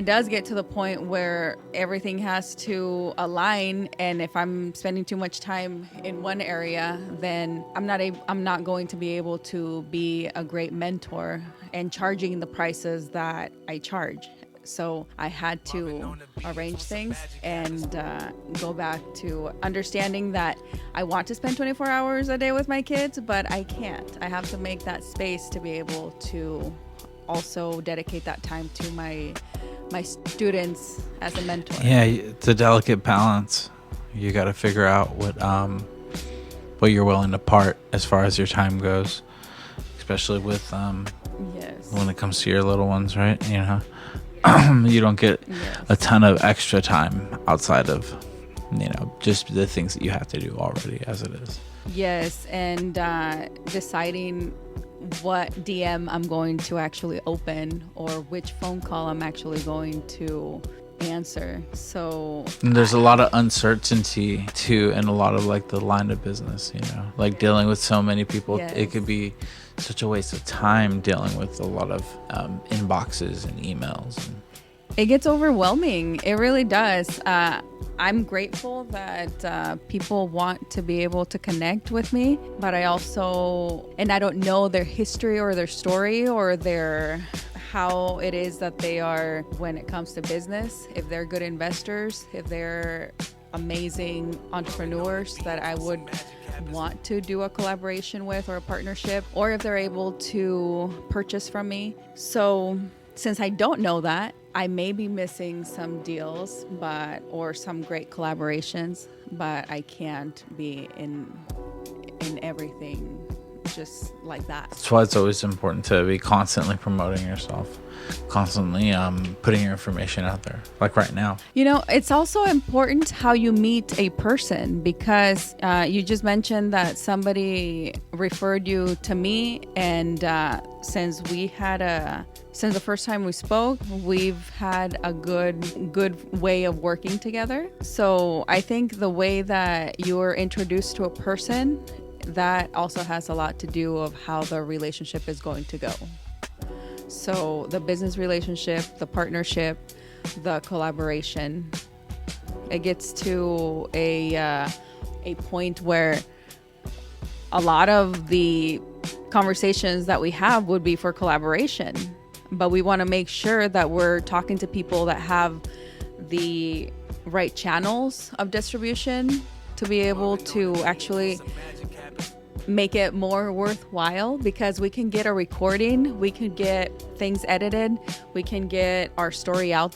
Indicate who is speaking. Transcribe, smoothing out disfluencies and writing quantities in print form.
Speaker 1: It does get to the point where everything has to align, and if I'm spending too much time in one area, then I'm not going to be able to be a great mentor and charging the prices that I charge. So I had to arrange things and go back to understanding that I want to spend 24 hours a day with my kids, but I can't. I have to make that space to be able to also dedicate that time to my students as a mentor.
Speaker 2: Yeah, it's a delicate balance. You got to figure out what you're willing to part as far as your time goes, especially with
Speaker 1: Yes.
Speaker 2: when it comes to your little ones, right? You know, you don't get a ton of extra time outside of, you know, just the things that you have to do already as it is.
Speaker 1: Yes, and deciding what DM I'm going to actually open or which phone call I'm actually going to answer. So
Speaker 2: and there's a lot of uncertainty too, and a lot of like the line of business, you know, like dealing with so many people.
Speaker 1: Yes.
Speaker 2: It could be such a waste of time dealing with a lot of inboxes and emails.
Speaker 1: It gets overwhelming. It really does. I'm grateful that people want to be able to connect with me, but I don't know their history or their story or how it is that they are when it comes to business. If they're good investors, if they're amazing entrepreneurs that I would want to do a collaboration with or a partnership, or if they're able to purchase from me. So since I don't know that, I may be missing some deals or some great collaborations, but I can't be in everything just like that.
Speaker 2: That's why it's always important to be constantly promoting yourself, constantly putting your information out there, like right now.
Speaker 1: You know, it's also important how you meet a person, because you just mentioned that somebody referred you to me, and since the first time we spoke, we've had a good way of working together. So I think the way that you're introduced to a person, that also has a lot to do of how the relationship is going to go. So the business relationship, the partnership, the collaboration, it gets to a point where a lot of the conversations that we have would be for collaboration, but we want to make sure that we're talking to people that have the right channels of distribution to be able to actually make it more worthwhile, because we can get a recording, we can get things edited, we can get our story out